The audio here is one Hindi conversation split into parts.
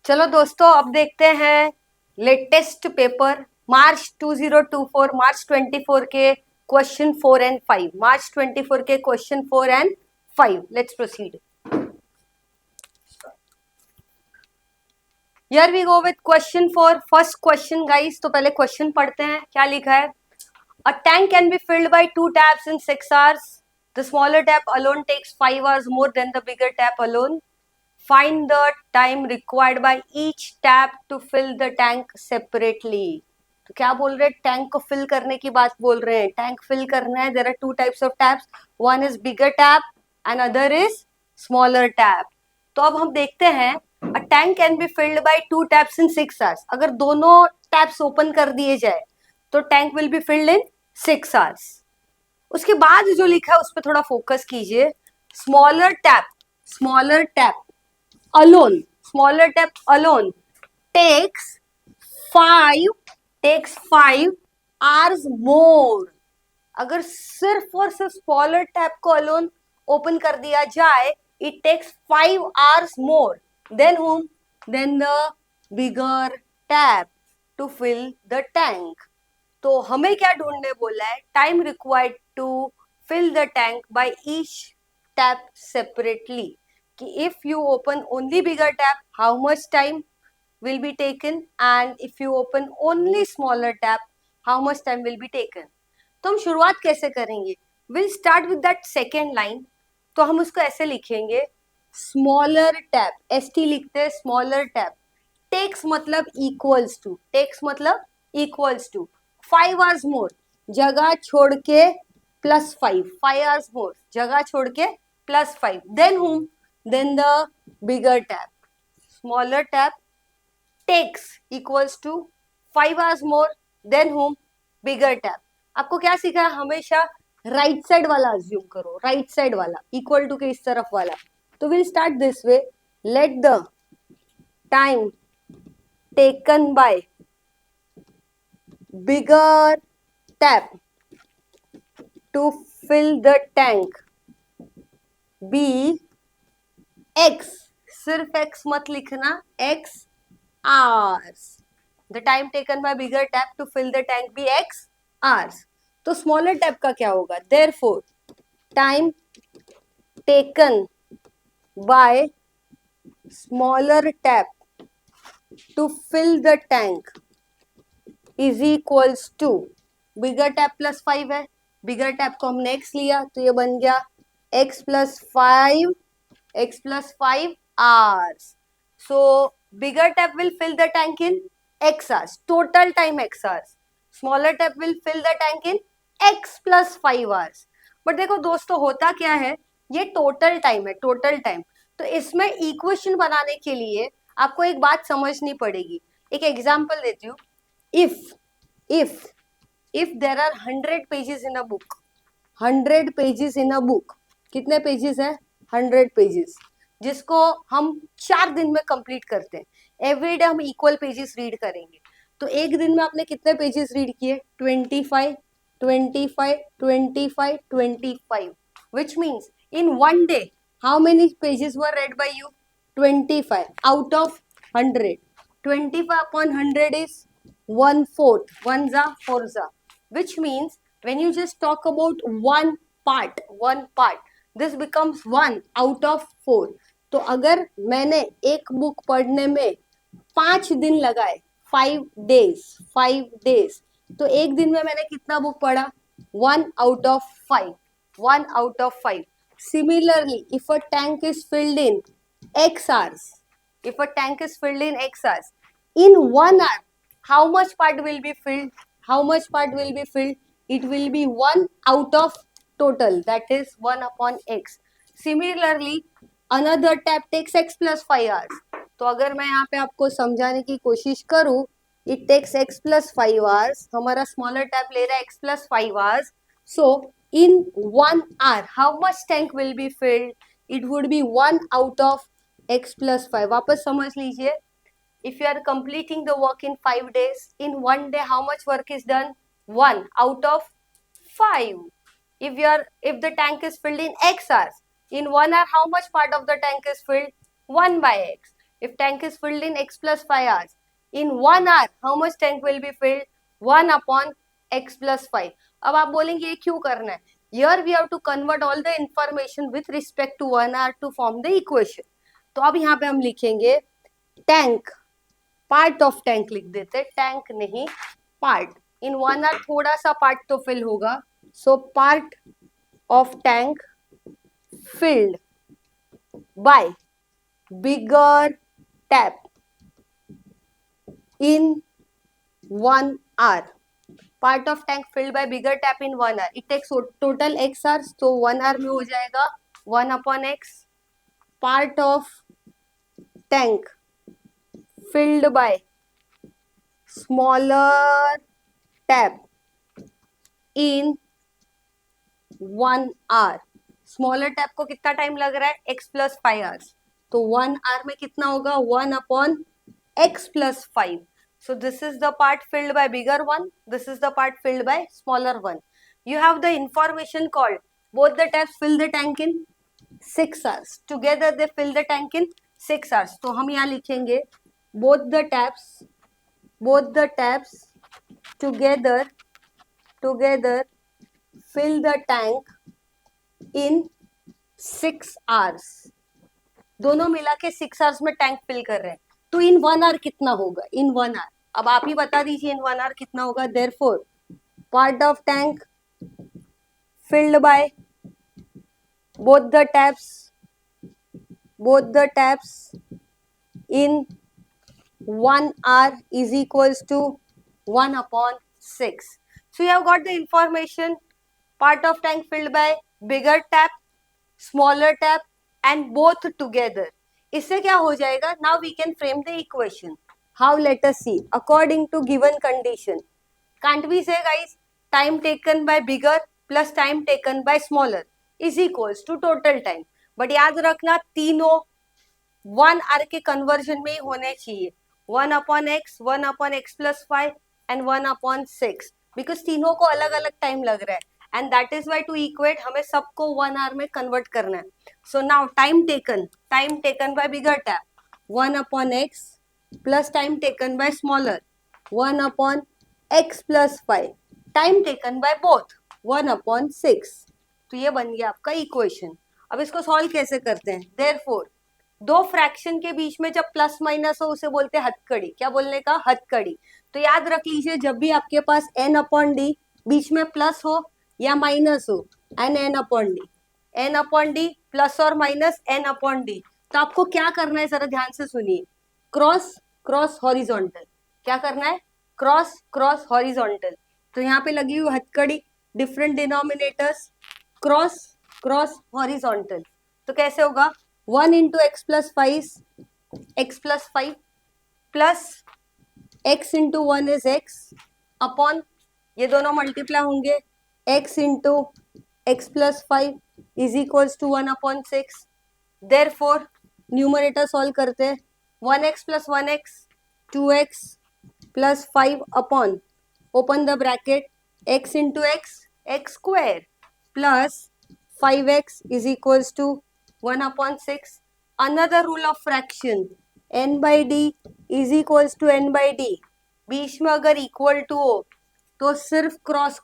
चलो दोस्तों, अब देखते हैं लेटेस्ट पेपर मार्च 2024 मार्च 24 के क्वेश्चन 4 एंड 5। मार्च 24 के question 4 and 5। Let's proceed. Here we go with question 4। First question guys, तो पहले क्वेश्चन पढ़ते हैं। क्या लिखा है? A tank can be filled by 2 taps in 6 hours. The smaller tap alone takes 5 hours more than the bigger tap alone. Find the time required by each tap to fill the tank separately. तो क्या बोल रहे हैं? टैंक को फिल करने की बात बोल रहे हैं। टैंक फिल करना है। There are two types of taps, one is bigger tap and other is smaller tap. तो अब हम देखते हैं, a tank can be filled by 2 taps in 6 hours. अगर दोनों टैप्स ओपन कर दिए जाए तो tank will be filled in 6 hours. उसके बाद जो लिखा है उस पर थोड़ा फोकस कीजिए। Smaller tap alone, smaller tap alone takes 5 hours more. अगर सिर्फ और सिर्फ स्मॉलर टैप को अलोन ओपन कर दिया जाए, it takes 5 hours more than whom? Than the bigger tap to fill the tank. तो हमें क्या ढूंढने बोला है? Time required to fill the tank by each tap separately. कि if you open only bigger tap, how much time will be taken, and if you open only smaller tap, how much time will be taken. तो हम शुरुआत कैसे करेंगे? We'll start with that second line. तो हम उसको ऐसे लिखेंगे, smaller tap, ST लिखते हैं, smaller tap takes मतलब equals to, takes मतलब equals to 5 hours more, जगह छोड़ के plus 5 hours more, जगह छोड़ के plus 5. Then whom? Then the bigger tap. Smaller tap takes equals to 5 hours more. Then whom? Bigger tap. आपको क्या सीखा है? हमेशा राइट साइड वाला अज्यूम करो, राइट साइड वाला इक्वल टू के इस तरफ वाला. तो will start this way. Let the time taken bye bigger tap to fill the tank be x. सिर्फ x मत लिखना, x hours. The time taken by bigger tap to fill the tank be x hours. तो smaller tap का क्या होगा? Therefore, time taken by smaller tap to fill the tank is equals to bigger tap plus 5 है. bigger tap को हमने x लिया तो ये बन गया x plus 5 hours. So bigger tap will fill the tank in x hours, total time x hours. Smaller tap will fill the tank in x plus 5 hours. But देखो दोस्तों, होता क्या है, ये टोटल टाइम है, टोटल टाइम. तो इसमें इक्वेशन बनाने के लिए आपको एक बात समझनी पड़ेगी. एक एग्जांपल देती हूँ. if there are 100 pages in a book, 100 pages in a book, कितने पेजेस है? 100 पेजेस, जिसको हम 4 दिन में कंप्लीट करते हैं. एवरीडे हम इक्वल पेजेस रीड करेंगे. तो एक दिन में आपने कितने पेजेस रीड किए? 25, 25, 25, 25. Which means in one day how many pages were read by you? 25 out of 100. 25 upon 100 is 1/4. 1 za 4 za. Which means when you just talk about one part, this becomes 1 out of 4. तो अगर मैंने एक बुक पढ़ने में 5 दिन लगाए, 5 days, तो एक दिन में मैंने कितना बुक पढ़ा? 1 out of 5. 1 out of 5. Similarly, if a tank is filled in x hours, in 1 hour, how much part will be filled? It will be 1 out of total, that is 1 upon x. Similarly, another tap takes x plus 5 hours. तो अगर मैं यहाँ पे आपको समझाने की कोशिश करूँ, it takes x plus 5 hours. हमारा smaller tap ले रहा है x plus 5 hours. So in 1 hour, how much tank will be filled? It would be 1 out of x plus 5. वापस समझ लीजिए. If you are completing the work in 5 days, in 1 day how much work is done? 1 out of 5. If the tank is filled in x hours, in 1 hour how much part of the tank is filled? 1 by x. If tank is filled in x plus 5 hours, in 1 hour, how much tank will be filled? 1 upon x plus 5. अब आप बोलेंगे ये क्यों करना है? Here we have to convert all the information with respect to 1 hour to form the equation. तो अब यहाँ पे हम लिखेंगे tank, part of tank लिख देते, tank नहीं part. In 1 hour थोड़ा सा part तो fill होगा, so part of tank filled by bigger tap in 1 hour. Part of tank filled by bigger tap in 1 hour. It takes total x hours, तो 1 hour में हो जाएगा 1 upon x. Part of tank filled by smaller tap in 1 hour. Smaller tap को कितना टाइम लग रहा है? x plus 5 hours. तो 1 आवर में कितना होगा? 1 upon x plus 5. So this is the part filled by bigger one. This is the part filled by smaller one. You have the information called both the taps fill the tank in 6 hours. Together they fill the tank in 6 hours. तो हम यहाँ लिखेंगे both the taps together fill the tank in 6 hours. दोनों मिला के 6 hours में टैंक फिल कर रहे हैं. तो इन 1 hour कितना होगा? इन 1 hour अब आप ही बता दीजिए इन 1 hour कितना होगा. Therefore, part of tank filled by both the taps in 1 hour is equals to 1 upon 6. So you have got the information. Part of tank filled by bigger tap, smaller tap and both together. इससे क्या हो जाएगा? Now we can frame the equation. How? Let us see. According to given condition, can't we say guys time taken by bigger plus time taken by smaller is equals to total time. But याद रखना तीनों 1 hour के conversion में ही होने चाहिए. 1 upon x, 1 upon x plus 5 and 1 upon 6. Because तीनों को अलग अलग टाइम लग रहा है. And that is why to equate हमें सबको 1 hour में convert करना है. So now time taken by bigger tap 1 upon x plus time taken by smaller 1 upon x plus 5. Time taken by both 1 upon 6. तो ये बन गया आपका इक्वेशन. अब इसको सॉल्व कैसे करते हैं? Therefore, दो फ्रैक्शन के बीच में जब प्लस माइनस हो उसे बोलते हैं हथकड़ी. क्या बोलने का? हथकड़ी. तो याद रख लीजिए जब भी आपके पास n अपॉन डी बीच में प्लस हो या माइनस हो and n upon D plus और माइनस n अपॉन डी, तो आपको क्या करना है जरा ध्यान से सुनिए. Cross horizontal. क्या करना है? Cross horizontal. तो यहाँ पे लगी हुई हथकड़ी, डिफरेंट डिनोमिनेटर्स, क्रॉस हॉरिजॉन्टल. तो कैसे होगा? 1 into x plus 5 plus x into 1 is x upon ये दोनों मल्टीप्लाई होंगे x into x plus 5 is equals to 1 upon 6. Therefore numerator solve करते हैं. 1x plus 1x 2x plus 5 upon open the bracket x into x square plus 5x is equals to 1 upon 6. Another rule of fraction, n by d is equals to n by d. बीच में अगर इक्वल टू हो तो सिर्फ क्रॉस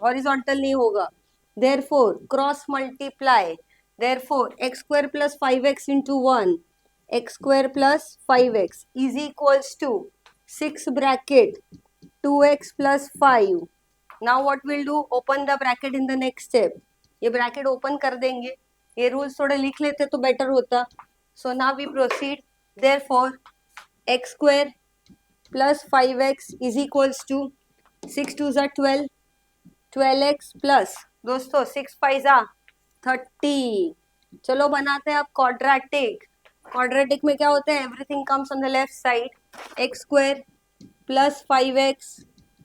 हॉरिजॉन्टल नहीं होगा. Therefore cross multiply. Therefore x square plus 5x into 1 x square plus 5x is equals to 6 bracket 2x plus 5. Now what we'll do? Open the bracket in the next step. ये ब्रैकेट ओपन कर देंगे. ये रूल्स थोड़े लिख लेते तो बेटर होता. So now we proceed. Therefore x square plus 5x is equals to 6 2 ज़ा 12x प्लस दोस्तों 6 5 ज़ा 30. चलो बनाते हैं अब क्वाड्रेटिक में क्या होता है? Everything comes on the left side. x square plus 5x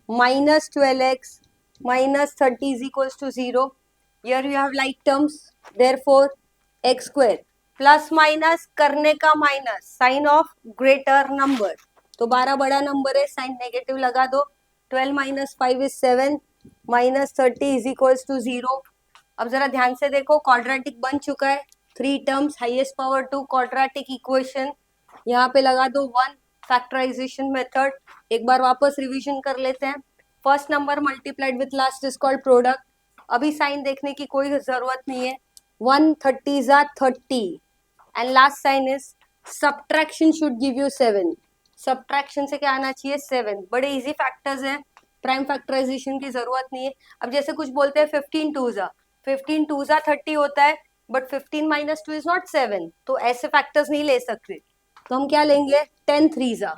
minus 12x minus 30 is equals to 0. Here you have like terms. Therefore x square plus minus करने का minus sign of greater number. तो 12 बड़ा नंबर है, साइन नेगेटिव लगा दो. 12 minus 5 is 7 minus 30 is equals to 0. अब जरा ध्यान से देखो क्वाड्रेटिक बन चुका है. 3 terms, highest power 2, quadratic equation, यहाँ पे लगा दो 1, फैक्टराइजेशन मेथड। एक बार वापस रिवीजन कर लेते हैं। First number multiplied with last is called product. अभी साइन देखने की कोई जरूरत नहीं है। 130 जा 30 and last sign is subtraction should give you 7। Subtraction से क्या आना चाहिए 7। बड़े इजी फैक्टर्स हैं, प्राइम फैक्टराइजेशन की जरूरत नहीं है। अब जैसे कुछ बोलते हैं 15 टू जा 30 होता है, बट 15 माइनस 2 इज नॉट 7, तो ऐसे फैक्टर्स नहीं ले सकते। तो हम क्या लेंगे 10 3 जा,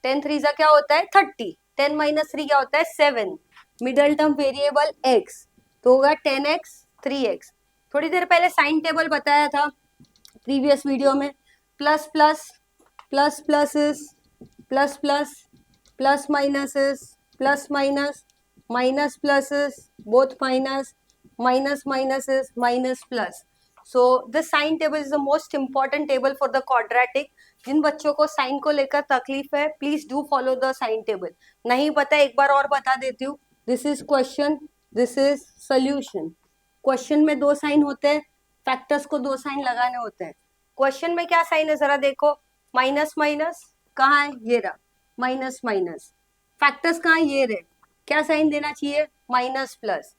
10 3 जा क्या होता है 30, 10 माइनस 3 क्या होता है 7। मिडल टर्म वेरिएबल x, तो होगा 10x 3x। थोड़ी देर पहले साइन टेबल बताया था प्रीवियस वीडियो में। Plus plus plus plus plus plus plus minus plus minus minus plus both minus minus minus minus plus. So the sign table is the most important table for the quadratic. जिन बच्चों को साइन को लेकर तकलीफ है please do follow the sign table. नहीं पता एक बार और बता देती हूँ। This is question, this is solution. Question में 2 साइन होते हैं, फैक्टर्स को 2 साइन लगाने होते हैं। क्वेश्चन में क्या साइन है जरा देखो, माइनस माइनस कहाँ है, ये रहा माइनस माइनस। फैक्टर्स कहाँ है, ये रहे। क्या साइन देना चाहिए minus plus.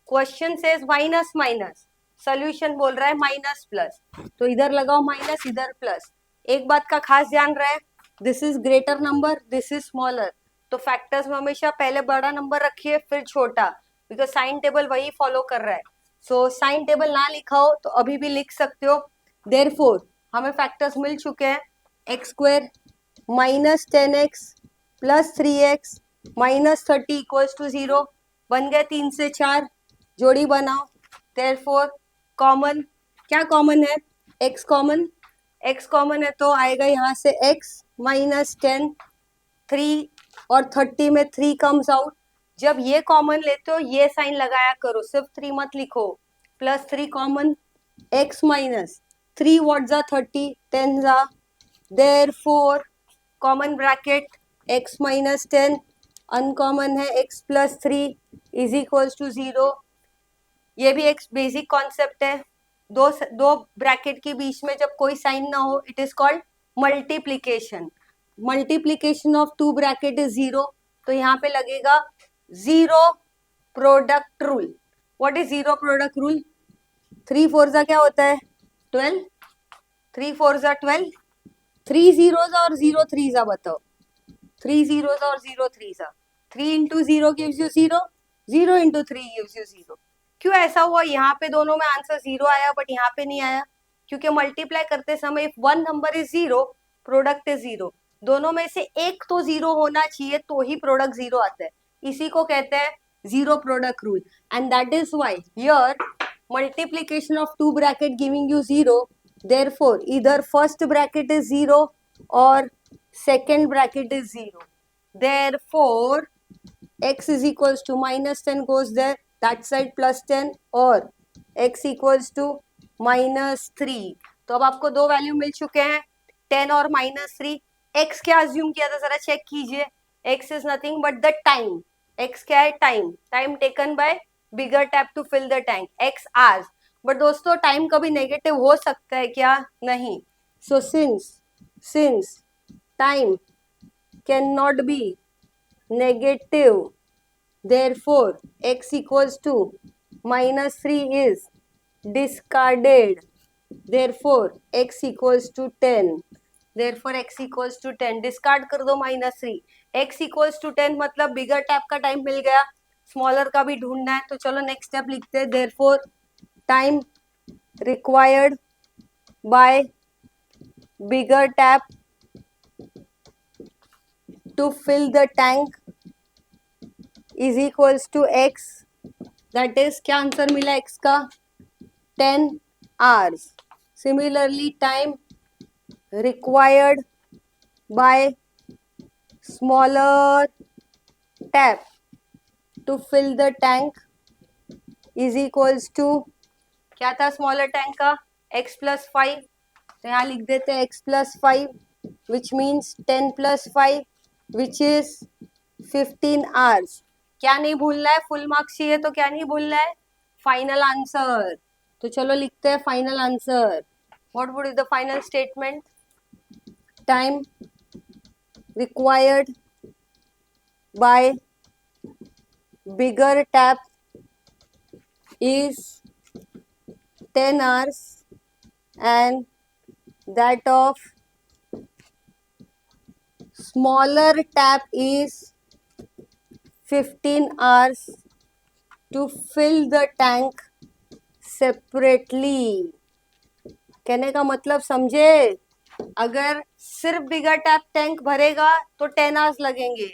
Question says minus minus, solution बोल रहा है माइनस प्लस, तो इधर लगाओ माइनस इधर प्लस। एक बात का खास ध्यान रहे, this is greater number, this is smaller, तो फैक्टर्स में हमेशा पहले बड़ा नंबर रखिए फिर छोटा, बिकॉज साइन टेबल वही फॉलो कर रहा है। सो साइन टेबल ना लिखा हो तो अभी भी लिख सकते हो। देयरफॉर हमें फैक्टर्स मिल चुके हैं, x square minus 10x plus 3x minus 30 equals to 0। बन गए 3 से 4, जोड़ी बनाओ। देयरफॉर कॉमन, क्या कॉमन है x कॉमन, x कॉमन है तो आएगा यहाँ से x माइनस 10, 3 और 30 में 3 कम्स आउट। जब ये कॉमन लेते हो ये साइन लगाया करो, सिर्फ 3 मत लिखो। Plus 3 common, x minus 3 what जा 30, 10 जा, therefore common bracket x minus 10, uncommon है x plus 3 is equals to 0। ये भी एक बेसिक कॉन्सेप्ट है। दो ब्रैकेट के बीच में जब कोई साइन ना हो it is called multiplication. Multiplication of 2 bracket is 0, तो यहाँ पे लगेगा 0 product rule. What is 0 product rule, 3 4 जा क्या होता है 12, 3 4 जा 12, 3 zeros और 0 3 जा बताओ, 3 zeros और 0 3 जा, 3 into 0 gives you 0, 0 into 3 gives you 0। क्यों ऐसा हुआ, यहाँ पे दोनों में आंसर 0 आया बट यहाँ पे नहीं आया, क्योंकि मल्टीप्लाई करते समय if one number is 0 product is 0, दोनों में से एक तो 0 होना चाहिए तो ही प्रोडक्ट 0 आता है। इसी को कहते हैं 0 product rule, and that is why here multiplication of 2 bracket giving you 0, therefore either first bracket is 0 or second bracket is 0, therefore x is equals to minus 10 goes there, that side plus 10, और x equals to minus 3। तो अब आपको 2 वैल्यू मिल चुके हैं 10 और minus 3। x क्या अज्यूम किया था जरा चेक कीजिए, x is nothing but the time, x क्या है time, time taken by bigger tap to fill the tank, x hours. But दोस्तों टाइम कभी नेगेटिव हो सकता है क्या, नहीं। So since time can not be negative, therefore x equals to minus 3 is discarded, therefore x equals to 10, therefore x equals to 10, discard कर दो minus 3, x equals to 10 मतलब बिगर टैप का टाइम मिल गया, स्मॉलर का भी ढूंढना है, तो चलो नेक्स्ट स्टेप लिखते हैं। therefore time required by bigger tap to fill the tank is equals to x, that is क्या आंसर मिला x का 10 hours। Similarly time required by smaller tap to fill the tank is equals to, क्या था स्मॉलर टैंक का x प्लस 5, तो यहाँ लिख देते हैं x plus 5 which means 10 plus 5 which is 15 hours। क्या नहीं भूलना है, फुल मार्क्स चाहिए तो क्या नहीं भूलना है, फाइनल आंसर। तो चलो लिखते हैं final answer, What would be the final statement? Time required by bigger tap is 10 hours and that of smaller tap is 15 hours to fill the tank separately. कहने का मतलब समझे, अगर सिर्फ बिगर टैप टैंक भरेगा तो 10 आवर्स लगेंगे,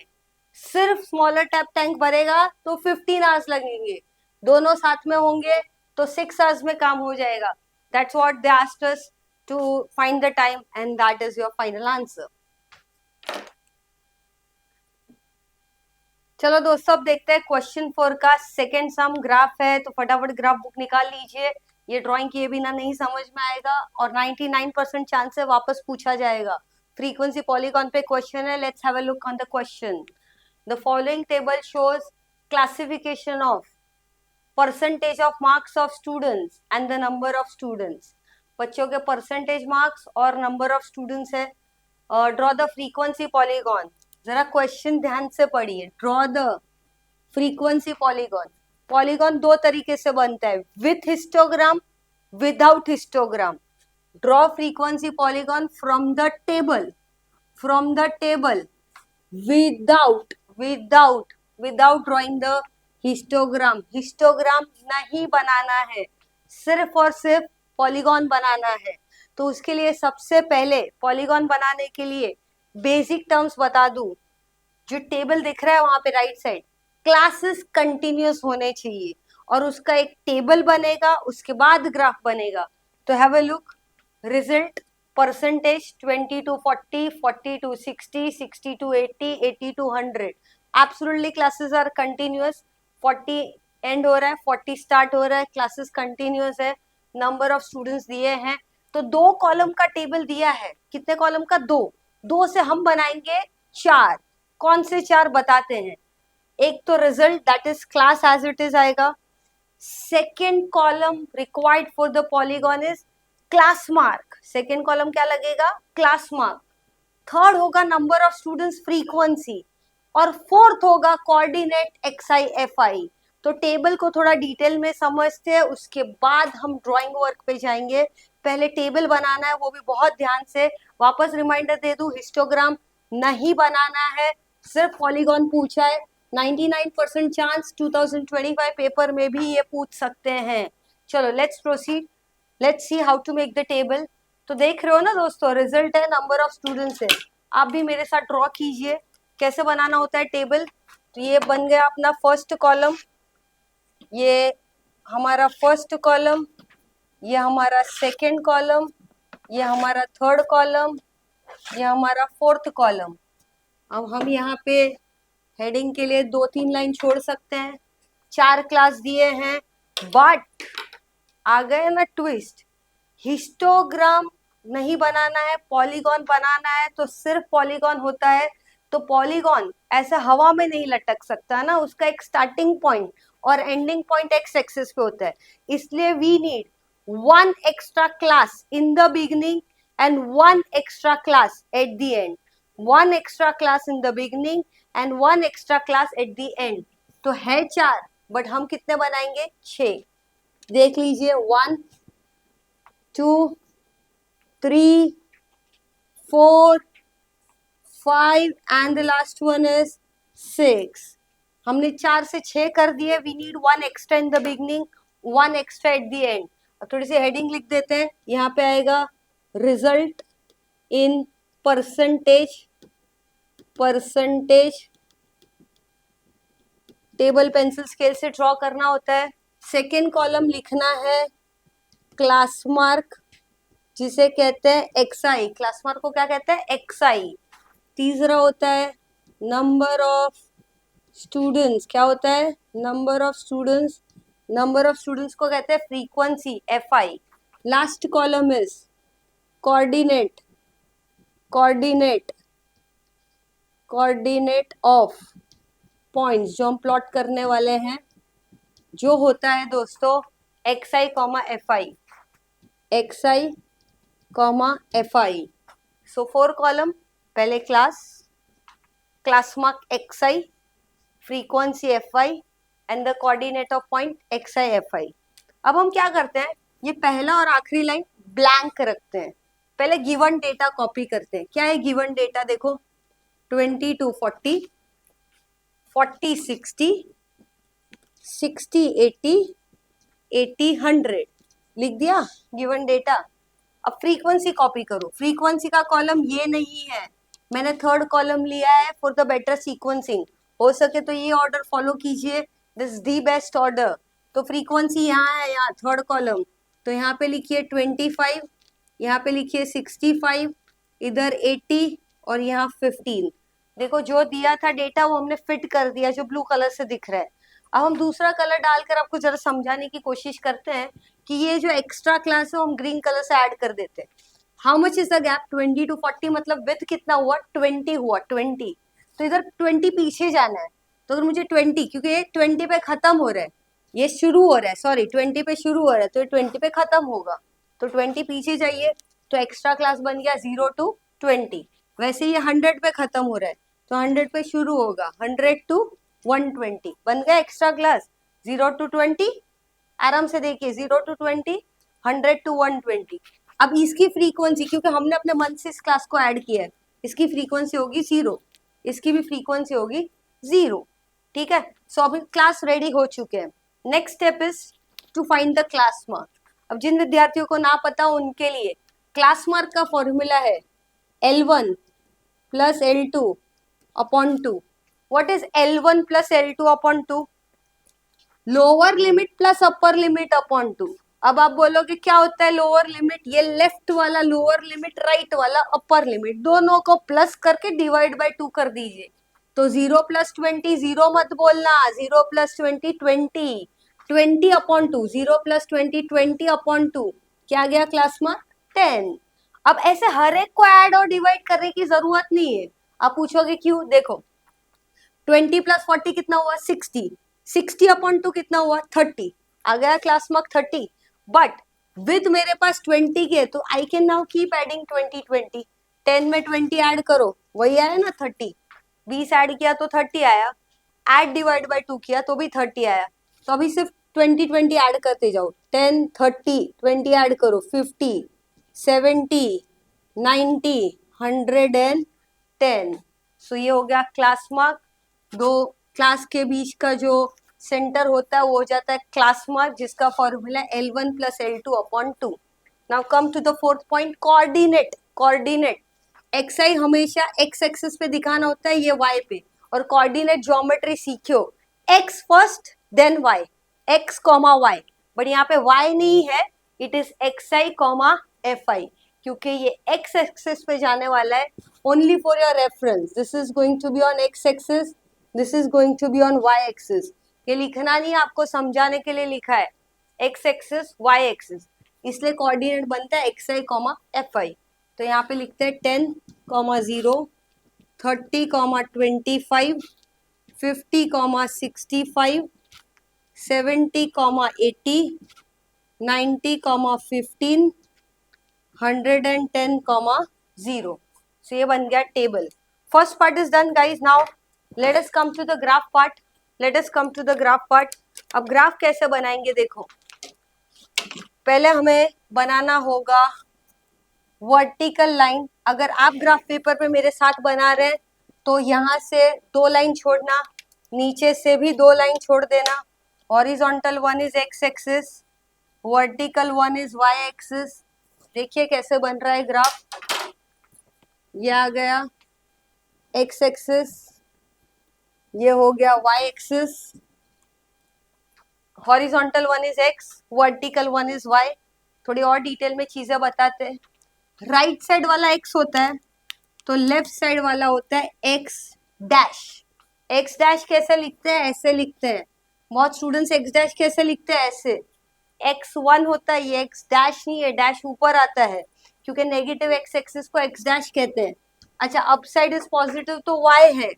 सिर्फ स्मॉलर टैप टैंक भरेगा तो 15 आवर्स लगेंगे, दोनों साथ में होंगे तो 6 आवर्स में काम हो जाएगा. That's what they asked us to find the time and that is your final answer. चलो दोस्तों, अब देखते हैं क्वेश्चन 4 का सेकेंड सम. ग्राफ है तो फटाफट ग्राफ बुक निकाल लीजिए, ये ड्राइंग किए बिना नहीं समझ में आएगा और 99% चांस है वापस पूछा जाएगा. फ्रीक्वेंसी पॉलीगॉन पे क्वेश्चन है. Let's have a look on the question. The following table shows classification of percentage of marks of students and the number of students. बच्चों के परसेंटेज मार्क्स और नंबर ऑफ स्टूडेंट्स है. Draw the frequency polygon. जरा क्वेश्चन ध्यान से पढ़िए. Draw the frequency polygon. Polygon दो तरीके से बनता है, with histogram, without histogram. Draw frequency polygon from the table, from the table, without without without drawing the histogram. Histogram नहीं बनाना है, सिर्फ और सिर्फ पॉलीगॉन बनाना है. तो उसके लिए सबसे पहले पॉलीगॉन बनाने के लिए बेसिक टर्म्स बता दूं. जो टेबल दिख रहा है वहां पे राइट साइड, क्लासेस कंटिन्यूअस होने चाहिए और उसका एक टेबल बनेगा, उसके बाद ग्राफ बनेगा. तो have a look. Result percentage 20 to 40, 40 to 60, 60 to 80, 80 to 100. Absolutely classes are continuous. 40 end हो रहा है, 40 स्टार्ट हो रहा है, क्लासेस कंटिन्यूअस है. नंबर ऑफ स्टूडेंट्स दिए हैं, तो 2 कॉलम का टेबल दिया है. कितने कॉलम का? 2. 2 से हम बनाएंगे 4. कौन से 4 बताते हैं. एक तो result, that is class as it is आएगा. Second column required for the polygon is class mark. Second column क्या लगेगा? Class mark. थर्ड होगा नंबर ऑफ स्टूडेंट्स, फ्रीक्वेंसी. और फोर्थ होगा कोऑर्डिनेट XI FI. तो टेबल को थोड़ा डिटेल में समझते हैं, उसके बाद हम ड्राइंग वर्क पे जाएंगे. पहले टेबल बनाना है, वो भी बहुत ध्यान से. वापस रिमाइंडर दे दूं, हिस्टोग्राम नहीं बनाना है, सिर्फ पॉलीगॉन पूछा है. 99% चांस 2025 पेपर में भी ये पूछ सकते हैं. चलो let's proceed. Let's see how to make the table. तो देख रहे हो ना दोस्तों, रिजल्ट है, नंबर ऑफ स्टूडेंट्स है. आप भी मेरे साथ ड्रॉ कीजिए कैसे बनाना होता है टेबल. तो ये बन गया अपना फर्स्ट कॉलम, ये हमारा फर्स्ट कॉलम, ये हमारा सेकेंड कॉलम, ये हमारा थर्ड कॉलम, ये हमारा फोर्थ कॉलम. अब हम यहाँ पे हेडिंग के लिए 2-3 लाइन छोड़ सकते हैं. 4 क्लास दिए हैं, बट आ गए ना ट्विस्ट. हिस्टोग्राम नहीं बनाना है, पॉलीगॉन बनाना है. तो सिर्फ पॉलीगॉन होता है, तो पॉलीगॉन ऐसा हवा में नहीं लटक सकता ना, उसका एक स्टार्टिंग पॉइंट और एंडिंग पॉइंट एक्स एक्सिस पे होता है. इसलिए we need 1 extra class in the beginning and 1 extra class at the end. 1 extra class in the beginning and 1 extra class at the end. तो है 4, बट हम कितने बनाएंगे? 6. देख लीजिए, 1 2 3 4 5 and the last one is 6. हमने 4 से 6 कर दिए. We need 1 extra in the beginning, 1 extra at the end. अब थोड़ी सी हेडिंग लिख देते हैं. यहाँ पे आएगा result in percentage. Percentage table pencil scale से ड्रॉ करना होता है. सेकेंड कॉलम लिखना है क्लास मार्क, जिसे कहते हैं XI. क्लास मार्क को क्या कहते हैं? XI. तीसरा होता है नंबर ऑफ स्टूडेंट्स. क्या होता है? Number of students. Number of students को कहते हैं frequency, FI. Last column is coordinate. Coordinate coordinate of points जो हम प्लॉट करने वाले हैं, जो होता है दोस्तों XI, FI. XI comma FI. So 4 column, पहले class mark XI, frequency FI and the coordinate of point XI FI. अब हम क्या करते हैं, ये पहला और आखिरी लाइन ब्लैंक रखते हैं, पहले गिवन डेटा कॉपी करते हैं. क्या है गिवन डेटा, देखो 20 to 40, 40 60, 60 80, 80 100 लिख दिया गिवन डेटा. अब फ्रीक्वेंसी कॉपी करो. फ्रीक्वेंसी का कॉलम ये नहीं है, मैंने थर्ड कॉलम लिया है फॉर द बेटर सीक्वेंसिंग. हो सके तो ये ऑर्डर फॉलो कीजिए, दिस दी बेस्ट ऑर्डर. तो फ्रीक्वेंसी यहाँ है, यहाँ थर्ड कॉलम, तो यहाँ पे लिखिए 25, यहाँ पे लिखिए 65, इधर 80 और यहाँ 15. देखो जो दिया था डेटा वो हमने फिट कर दिया, जो ब्लू कलर से दिख रहा है. अब हम दूसरा कलर डालकर आपको जरा समझाने की कोशिश करते हैं कि ये जो एक्स्ट्रा क्लास है वो हम ग्रीन कलर से ऐड कर देते हैं. How much is the gap, 20 to 40, मतलब विथ कितना हुआ, 20 हुआ, 20. तो इधर 20 पीछे जाना है, तो अगर मुझे 20, क्योंकि ये 20 पे खत्म हो रहा है, ये शुरू हो रहा है, सॉरी 20 पे शुरू हो रहा है, तो ये 20 पे खत्म होगा, तो 20 पीछे जाइए, तो एक्स्ट्रा क्लास बन गया 0 to 20. वैसे ये 100 पे खत्म हो रहा है, तो 100 पे शुरू होगा, 100 to 120 बन गया एक्स्ट्रा क्लास. 0 to 20, आराम से देखिए, 0 to 20, 100 to 120. अब इसकी फ्रीक्वेंसी, क्योंकि हमने अपने मन से इस क्लास को ऐड किया है, इसकी फ्रीक्वेंसी होगी 0, इसकी भी फ्रीक्वेंसी होगी 0. ठीक है, सो अभी क्लास रेडी हो चुके हैं. Next step is to find the class mark. अब जिन विद्यार्थियों को ना पता उनके लिए क्लास मार्क का फॉर्मूला है L1 plus L2 upon 2. What is L1 plus L2 upon 2? Lower limit plus upper limit upon 2. अब आप बोलोगे क्या होता है लोअर लिमिट, ये लेफ्ट वाला लोअर लिमिट, राइट वाला अपर लिमिट, दोनों को प्लस करके डिवाइड बाय 2 कर दीजिए. तो 0 प्लस 20, 0 मत बोलना, 0 प्लस 20 20, 20 अपॉन 2, 0 प्लस 20 20 अपॉन 2, क्या गया क्लास मार्क 10. अब ऐसे हर एक को ऐड और डिवाइड करने की जरूरत नहीं है. आप पूछोगे क्यों, देखो 20 प्लस 40 कितना हुआ 60, 60 अपॉन 2 कितना हुआ 30, आ गया क्लास मार्क 30. बट विद मेरे पास 20 के, तो I can now keep adding 20 20. 10 में 20 ऐड करो, वही आया ना 30. 20 ऐड किया तो 30 आया, ऐड डिवाइड बाय 2 किया तो भी 30 आया. तो अभी सिर्फ 20 20 ऐड करते जाओ, 10 30, 20 ऐड करो, 50 70 90 110. सो ये हो गया क्लास मार्क. दो क्लास के बीच का जो सेंटर होता है वो हो जाता है क्लास मार्क, जिसका formula L1 plus L2 upon 2. Now come to the fourth point, coordinate. Coordinate XI हमेशा x एक्सिस पे दिखाना होता है, ये y पे. और कोऑर्डिनेट ज्योमेट्री सीखो, x first then y, x comma y. But यहाँ पे y नहीं है, it is XI comma FI, क्योंकि ये x एक्सिस पे जाने वाला है. Only for your reference, this is going to be on x axis, this is going to be on y axis. ये लिखना नहीं, आपको समझाने के लिए लिखा है, x एक्सिस y एक्सिस, इसलिए कोऑर्डिनेट बनता है XI कॉमा FI. तो यहाँ पे लिखते हैं 10 comma 0, 30 comma 25, 50 comma 65, 70 comma 80, 90 comma 15, 110 comma 0. So ये बन गया table. First part is done guys. Now let us come to the graph part. Let us come to the graph part. अब ग्राफ कैसे बनाएंगे, देखो पहले हमें बनाना होगा वर्टिकल लाइन. अगर आप ग्राफ पेपर पे मेरे साथ बना रहे हैं तो यहाँ से 2 लाइन छोड़ना, नीचे से भी 2 लाइन छोड़ देना. Horizontal one is x axis, vertical one is y axis. देखिए कैसे बन रहा है ग्राफ, ये आ गया x एक्सिस, ये हो गया y axis, horizontal one is x, vertical one is y. थोड़ी और डिटेल में चीजें बताते हैं. राइट साइड वाला x होता है, तो लेफ्ट साइड वाला होता है x डैश. x डैश कैसे लिखते हैं, ऐसे लिखते हैं. बहुत स्टूडेंट्स x डैश कैसे लिखते हैं, ऐसे. x1 होता है, ये x डैश नहीं है, डैश ऊपर आता है, क्योंकि नेगेटिव x एक्सिस को x डैश कहते हैं. अच्छा, अप साइड इज पॉजिटिव तो y है,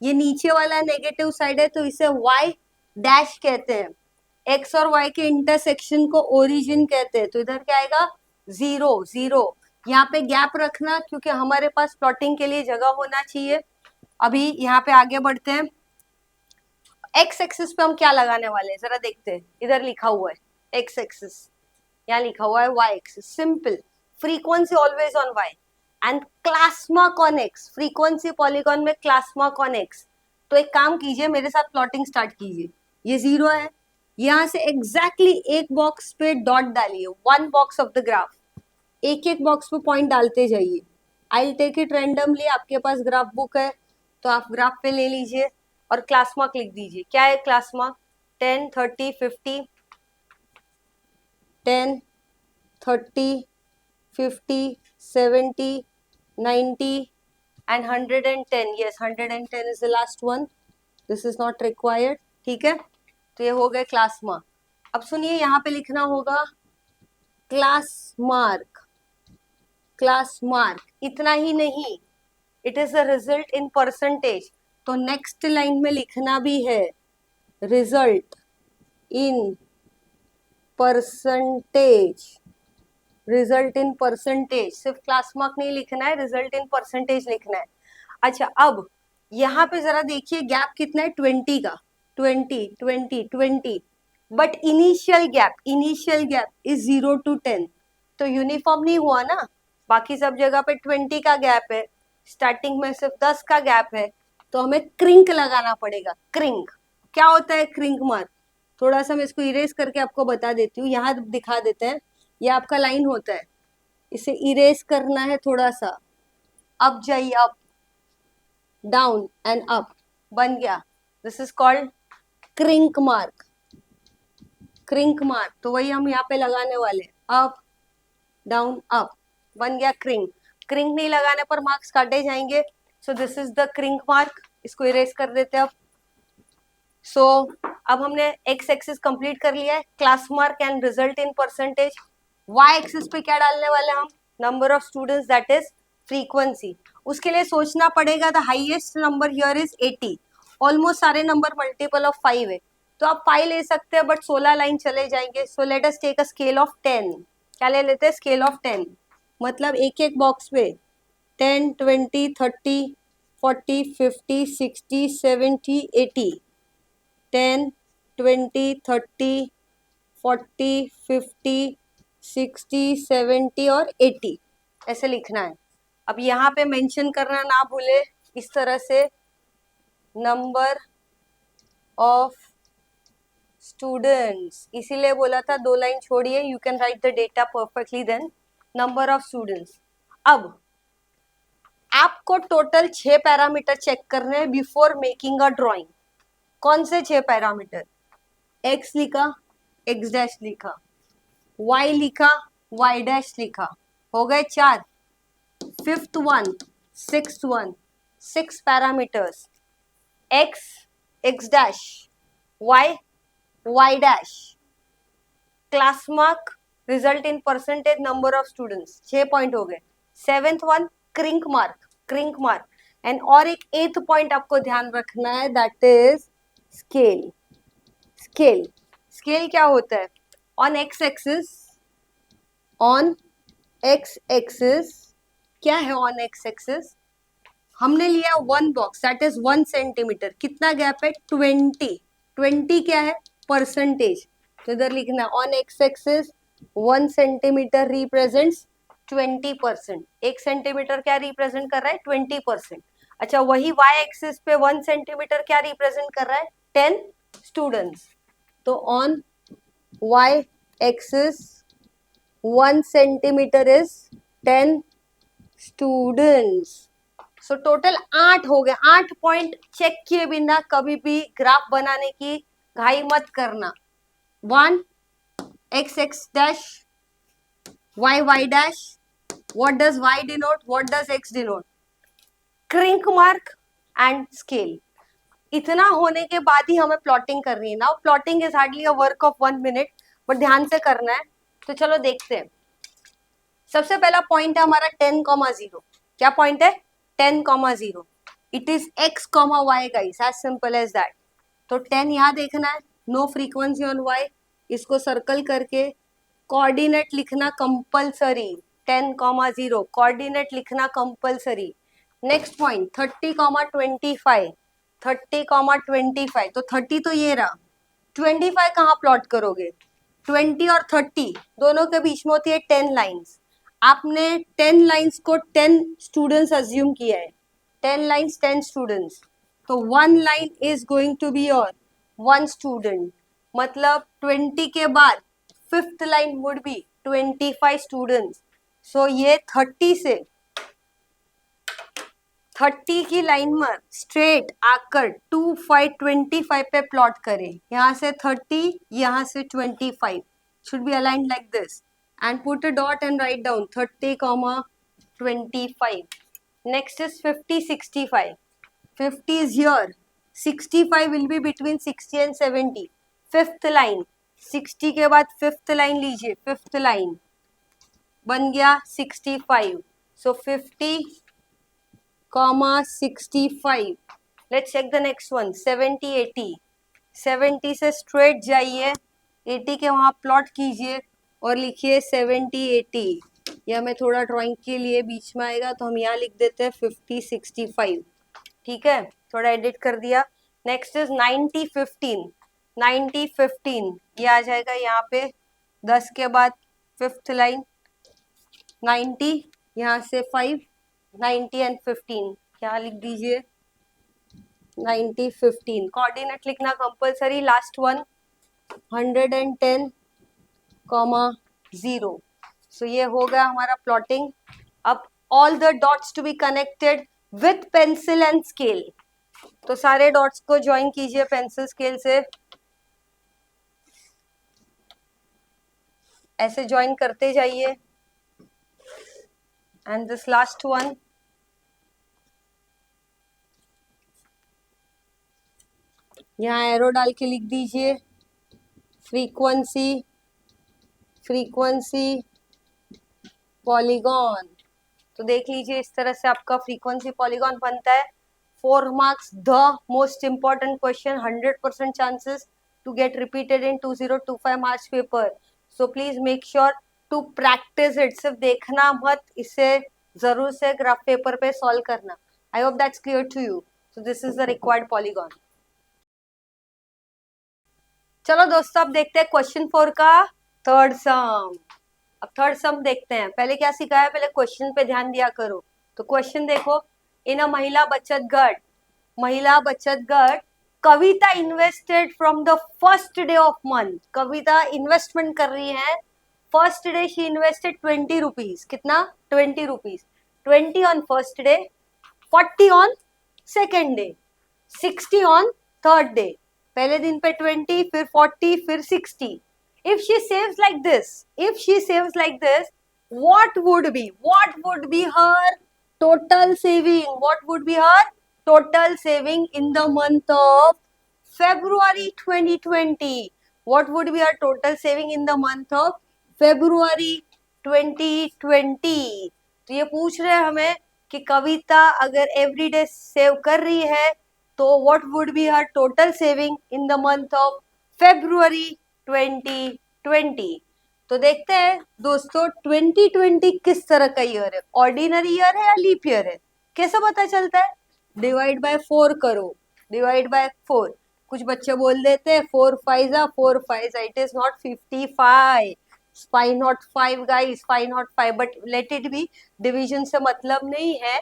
ये नीचे वाला नेगेटिव साइड है, तो इसे y डैश कहते हैं. x और y के इंटरसेक्शन को ओरिजिन कहते हैं, तो इधर क्या आएगा 0 0. यहाँ पे गैप रखना क्योंकि हमारे पास प्लॉटिंग के लिए जगह होना चाहिए। अभी यहाँ पे आगे बढ़ते हैं। एक्स एक्सिस पे हम क्या लगाने वाले हैं जरा देखते हैं। इधर लिखा हुआ है एक्स एक्सिस, यहाँ लिखा हुआ है Y axis. Simple, frequency always on Y and class mark on X. Frequency polygon में क्लास्मा कॉन एक्स। तो एक काम कीजिए, मेरे साथ प्लॉटिंग स्टार्ट कीजिए। ये 0 है, यहाँ से एग्जैक्टली एक बॉक्स पे डॉट डालिए, one box of the graph. एक एक बॉक्स पे पॉइंट डालते जाइए। आई टेक इट रैंडमली, आपके पास ग्राफ बुक है तो आप ग्राफ पे ले लीजिए और क्लास मार्क लिख दीजिए। क्या है class mark? 10, 30, 50, 10, 30, 50, 70, 90 and 110. Yes, 110 is the last one. This is not required. ठीक है, तो ये हो गए क्लास मार्क। अब सुनिए, यहाँ पे लिखना होगा क्लास मार्क। क्लास मार्क इतना ही नहीं, it is the result in percentage. तो नेक्स्ट लाइन में लिखना भी है result in percentage. Result in percentage, सिर्फ क्लास मार्क नहीं लिखना है, रिजल्ट इन परसेंटेज लिखना है। अच्छा, अब यहाँ पे जरा देखिए गैप कितना है, 20 का। 20, 20, 20, but initial gap is 0 to 10। तो यूनिफॉर्म नहीं हुआ ना, बाकी सब जगह पे 20 का गैप है, स्टार्टिंग में सिर्फ 10 का गैप है। तो हमें क्रिंक लगाना पड़ेगा। क्रिंक क्या होता है? क्रिंक मार्क थोड़ा सा मैं इसको इरेज करके आपको बता देती हूँ, यहाँ दिखा देते हैं। ये आपका लाइन होता है, इसे इरेज करना है थोड़ा सा। अप जाइए, अप, डाउन एंड अप, बन गया। This is called Crick mark. Kink mark तो वही हम यहाँ पे लगाने वाले, अप डाउन अप, बन गया क्रिंक। क्रिंक नहीं लगाने पर मार्क्स काटे जाएंगे। So this is the Crick mark, इसको इरेज कर देते हैं अब। सो अब हमने एक्स एक्सिस कंप्लीट कर लिया है, class mark and result in percentage. Y axis पे क्या डालने वाले हम? Number of students, that is frequency. उसके लिए सोचना पड़ेगा, the highest number here is 80। Almost सारे नंबर मल्टीपल ऑफ 5 है, तो आप 5 ले सकते हैं, बट 16 लाइन चले जाएंगे। So let us take a scale of 10। क्या ले लेते हैं? स्केल ऑफ 10, मतलब एक एक बॉक्स पे 10, 20, 30, 40, 50, 60, 70, 80। 10, 20, 30, 40, 50, 60, 70 और 80 ऐसे लिखना है। अब यहाँ पे मेंशन करना ना भूले इस तरह से, नंबर ऑफ स्टूडेंट्स। इसीलिए बोला था 2 लाइन छोड़िए, you can write the data perfectly then. Number of students. अब आपको टोटल 6 पैरामीटर चेक करने हैं बिफोर मेकिंग अ ड्राइंग। कौन से 6 पैरामीटर? एक्स लिखा, एक्स डैश लिखा, वाई लिखा, वाई डैश लिखा, हो गए 4। Fifth one, sixth one, 6 parameters, x, x dash, y, y dash, class mark, result in percentage, number of students. 6 point हो गए। 7th one kink mark, kink mark. And और एक 8th पॉइंट आपको ध्यान रखना है, that is scale. Scale, scale क्या होता है? On x axis, on x axis क्या है? ऑन एक्स एक्सिस हमने लिया 1 बॉक्स, दैट इज 1 सेंटीमीटर। कितना गैप है? 20। 20 क्या है? परसेंटेज। तो इधर लिखना है on x axis 1 centimetre represents 20%। 1 centimetre क्या रिप्रेजेंट कर रहा है? 20%। अच्छा, वही वाई एक्सिस पे 1 सेंटीमीटर क्या रिप्रेजेंट कर रहा है? 10 स्टूडेंट्स। तो on y axis 1 centimetre is 10 students. So total 8 हो गए। 8 पॉइंट चेक किए बिना कभी भी ग्राफ बनाने की घाई मत करना। 1 x x dash, y y dash, what does y denote, what does x denote? Kink mark and scale. इतना होने के बाद ही हमें प्लॉटिंग करनी है। Now plotting is hardly a work of 1 minute, but ध्यान से करना है। तो चलो देखते हैं। सबसे पहला पॉइंट है हमारा 10,0। क्या पॉइंट है? 10,0। It is x, y guys, as simple as that. तो 10 यहाँ देखना है, नो फ्रीक्वेंसी ऑन y, इसको सर्कल करके कोऑर्डिनेट लिखना कंपल्सरी। 10,0 कोऑर्डिनेट लिखना कंपलसरी। नेक्स्ट पॉइंट 30,25, 30,25, तो 30 तो ये रहा, 25 कहाँ प्लॉट करोगे? 20 और 30 दोनों के बीच में होती है 10 लाइन्स। आपने 10 लाइन्स को 10 स्टूडेंट्स अज्यूम किया है, 10 लाइन्स 10 स्टूडेंट्स, तो 1 line is going to be your 1 student, मतलब 20 के बाद 5th line would be 25 students. So ये 30 की लाइन में स्ट्रेट आकर 25 पे प्लॉट करें, यहाँ से 30, यहाँ से 25, should be aligned like this and put a dot and write down 30,25. Next is 50, 65. 50 is here, 65 will be between 60 and 70. 5th line, 60 के बाद 5th लाइन लीजिए, 5th लाइन बन गया 65. So 50, 65. Let's check the next one 70, 80. 70 से स्ट्रेट जाइए, 80 के वहां प्लॉट कीजिए और लिखिए 70, 80. या मैं थोड़ा ड्राइंग के लिए बीच में आएगा तो हम यहाँ लिख देते हैं 50, 65. ठीक है, थोड़ा एडिट कर दिया. Next is 90, 15. 90, 15 ये आ जाएगा यहाँ पे 10 के बाद 5th लाइन 90, यहाँ से 5, 90 एंड 15 क्या लिख दीजिए 90, 15. कोऑर्डिनेट लिखना कंपलसरी. Last one 110, 0. सो ये हो गया हमारा प्लॉटिंग. अब all the dots to be connected with pencil and scale. तो सारे डॉट्स को ज्वाइन कीजिए पेंसिल स्केल से, ऐसे ज्वाइन करते जाइए. एंड दिस लास्ट वन यहाँ एरो डाल के लिख दीजिए फ्रीक्वेंसी, फ्रीक्वेंसी पॉलीगॉन. तो देख लीजिए इस तरह से आपका फ्रीक्वेंसी पॉलीगॉन बनता है. 4 marks, the most important question, 100% chances to get repeated in 2025 March paper. So please make sure to practice it. सिर्फ देखना मत, इसे जरूर से ग्राफ पेपर पे सॉल्व करना. I hope that's clear to you. So this is the required polygon. चलो दोस्तों अब देखते हैं क्वेश्चन 4 का थर्ड सम. अब थर्ड सम देखते हैं. पहले क्या सिखाया, पहले क्वेश्चन पे ध्यान दिया करो. तो क्वेश्चन देखो, इन अ महिला बचत गट Kavita invested from the first day of month. Kavita investment कर रही है, first day she invested 20 rupees. कितना? 20 rupees. 20 on first day, 40 on second day, 60 on third day. पहले दिन पे 20, फिर 40, फिर 60. If she saves like this, what would be her total saving? What would be her total saving in the month of February 2020? What would be her total saving in the month of February 2020? तो ये पूछ रहे हैं हमें कि कविता अगर एवरीडे सेव कर रही है तो what would be her total saving in the month of February 2020. तो देखते हैं दोस्तों 2020 किस तरह का ईयर है, ऑर्डिनरी ईयर है या लीप ईयर है, कैसे पता चलता है? डिवाइड बाय 4 करो, डिवाइड बाय 4. कुछ बच्चे बोल देते हैं 4 5 4 5. It is not 55, 5 not 5 guys, 5 not 5, but let it be. Division से मतलब नहीं है,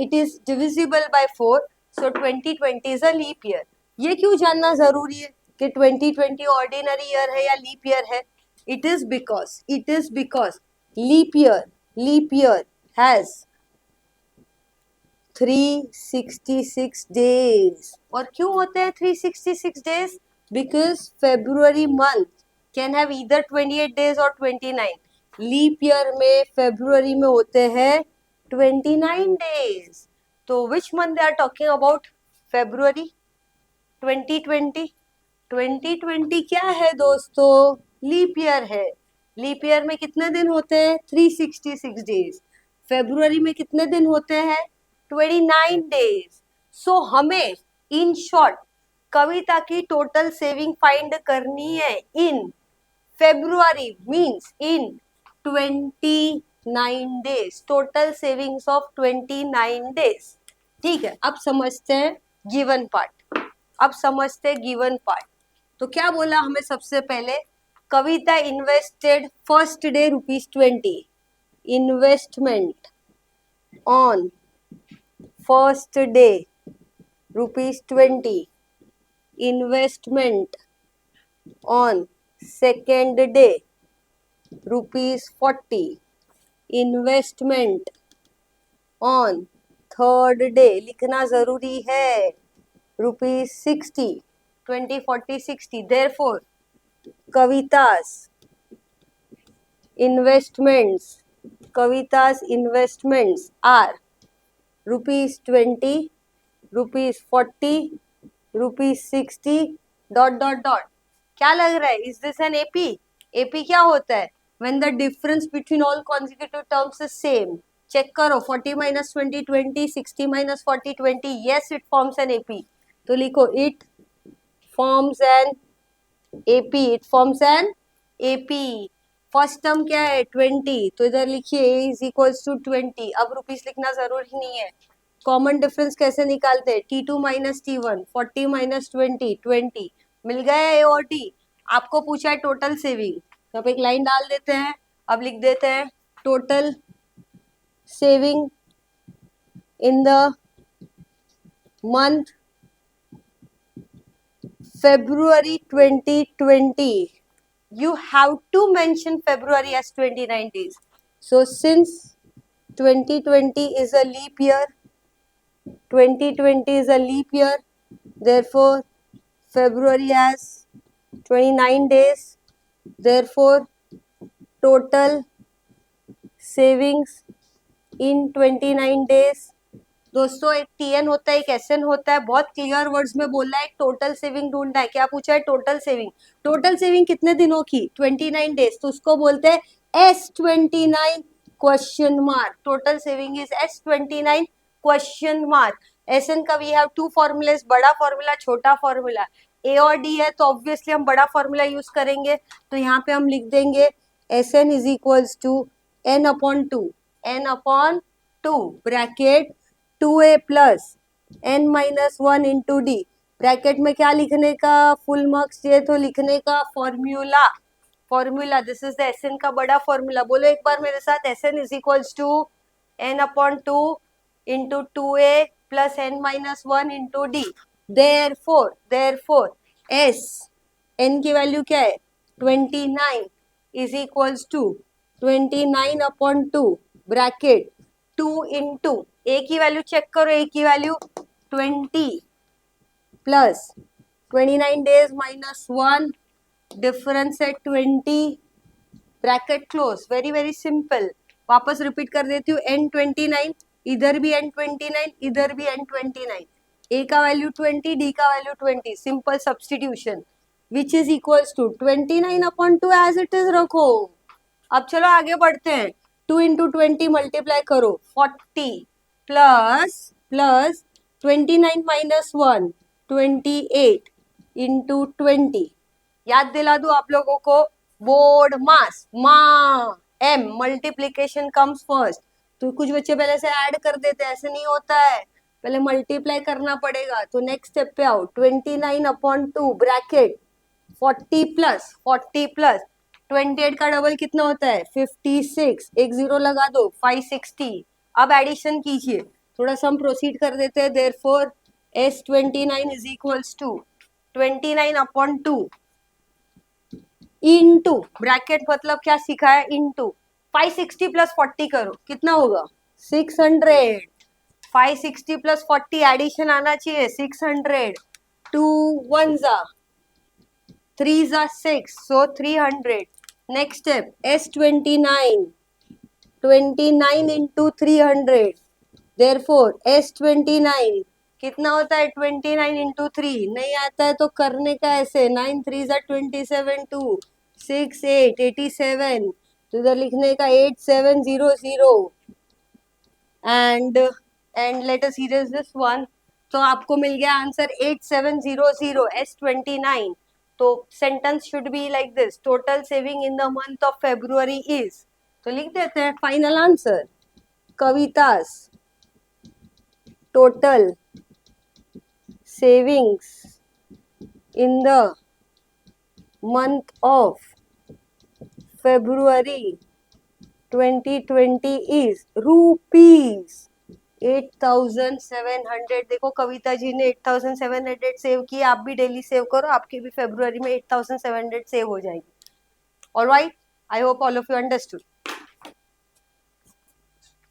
it is divisible by 4. So 2020 is a leap year. ये क्यों जानना जरूरी है कि 2020 ऑर्डिनरी ईयर है या लीप ईयर है? It is because leap year has 366 days. और क्यों होते हैं 366 days? Because February month can have either 28 days और 29. लीप ईयर में फेब्रुअरी में होते हैं 29 डेज. तो which month they are talking about? February 2020. 2020 क्या है दोस्तों? लीप ईयर है. लीप ईयर में कितने दिन होते हैं? 366 डेज. फेब्रुअरी में कितने दिन होते हैं? 29 डेज. सो हमें इन शॉर्ट कविता की टोटल सेविंग फाइंड करनी है इन February, means in 2020. 29 days, total savings of 29 days. ठीक है, अब समझते हैं गिवन पार्ट. अब समझते हैं गिवन पार्ट. तो क्या बोला हमें सबसे पहले, Kavita invested first day ₹20. Investment on first day ₹20. Investment on second day ₹40. Investment on third day लिखना जरूरी है ₹60. 20, 40, 60. Therefore, Kavita's investments are ₹20, ₹40, ₹60. ... क्या लग रहा है? Is this an AP? AP क्या होता है? When the difference between all consecutive terms is same. Check करो, 40 minus 20, 20, 60 minus 40, 20. Yes, it forms an AP. तो लिखो, it forms an AP. It forms an AP. First term क्या है? 20. तो इधर लिखिए A is equals to 20. अब रुपीस लिखना जरूरी नहीं है. कॉमन डिफरेंस कैसे निकालते हैं? T2 minus T1, 40 minus 20, 20. मिल गया A और T. आपको पूछा है टोटल सेविंग, तो आप एक लाइन डाल देते हैं. अब लिख देते हैं total saving in the month February 2020. You have to mention February as 29 days. So since 2020 is a leap year, 2020 is a leap year, therefore February has 29 days. Therefore total savings in 29 days. दोस्तों, एक TN होता है, एक SN होता है. बहुत क्लियर वर्ड्स में बोलना है, एक टोटल सेविंग ढूंढना है. क्या पूछा है? Total saving. टोटल सेविंग कितने दिनों की? 29 डेज. तो उसको बोलते हैं S29 question mark. Total saving is S29 question mark. SN का वी हैव टू फॉर्मूलाज, बड़ा फॉर्मूला, छोटा फॉर्मूला. A और D है तो ऑब्वियसली हम बड़ा फॉर्मूला यूज करेंगे. तो यहाँ पे हम लिख देंगे SN is equals to N/2. N/2 bracket 2A plus N-1 into D. Bracket में क्या लिखने का? फुल मार्क्स चाहिए तो लिखने का formula. This is the SN का बड़ा फॉर्मूला. बोलो एक बार मेरे साथ, SN is equals to N/2 into 2A plus N-1 into D. Therefore S N की वैल्यू क्या है? 29 is equals to 29/2 bracket 2 into A की वैल्यू चेक करो. A की value 20 plus 29 days minus 1, difference है 20, bracket close. Very very simple. वापस रिपीट कर देती हूँ. N29, इधर भी N29, इधर भी N29. A का वैल्यू 20, D का value 20. Simple substitution. Which is equals to 29/2 as it is रखो. अब चलो आगे बढ़ते हैं. 2 इंटू 20 मल्टीप्लाई करो, 40 प्लस 29 माइनस 1, 28 इंटू 20. याद दिला दूं आप लोगों को, बोर्ड मास M मल्टीप्लीकेशन कम्स फर्स्ट. तो कुछ बच्चे पहले से ऐड कर देते हैं, ऐसे नहीं होता है, पहले मल्टीप्लाई करना पड़ेगा. तो नेक्स्ट स्टेप पे आओ. 29/2 ब्रैकेट 40 प्लस 28 का डबल कितना होता है? 56. एक जीरो लगा दो, 560. अब एडिशन कीजिए. थोड़ा सा हम प्रोसीड कर देते हैं. Therefore S29 is equals to 29/2 into bracket, मतलब क्या सीखा है? इंटू 560 प्लस 40 करो, कितना होगा? 600. 560 प्लस 40 एडिशन आना चाहिए, 600. 2 1 जा 3 जा 6, so 300. Next step S29 into 300. Therefore S29 कितना होता है? 29 into 3. नहीं आता है तो करने का ऐसे, 9 3 जा 27, 2 6 8 87. तो इधर लिखने का 8700 and let us erase this one. तो आपको मिल गया आंसर 8700 S29. तो sentence should be like this. Total saving in the month of February is. तो लिख देते हैं final answer, Kavita's total savings in the month of February 2020 is rupees 8,700। देखो कविता जी ने 8,700 सेव किए, आप भी डेली सेव करो, आपके भी फरवरी में 8,700 सेव हो जाएगी। Alright, I hope all of you understood.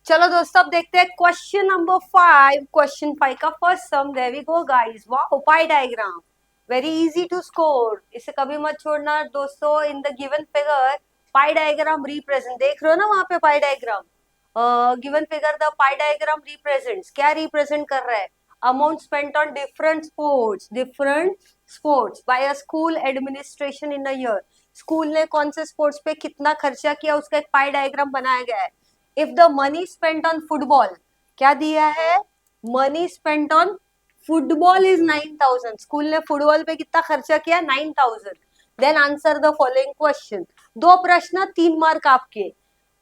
चलो दोस्तों अब देखते हैं क्वेश्चन नंबर 5। क्वेश्चन 5 का first sum, there we go guys. Wow, pie diagram, very easy to score, इसे कभी मत छोड़ना दोस्तों। In the given figure pie diagram represent, देख रहे हो ना वहां पे pie diagram, given figure the pie diagram represents, क्या रिप्रेजेंट कर रहा है? Amount spent on different sports by a school administration in a year. School ने कौन से स्पोर्ट्स पे कितना खर्चा किया, उसका एक पाई डायग्राम बनाया गया है। If the money spent on football, क्या दिया है? Money spent on football is 9,000। School ने फुटबॉल पे कितना खर्चा किया? 9,000। Then answer the following question. 2 प्रश्न, 3 मार्क आपके।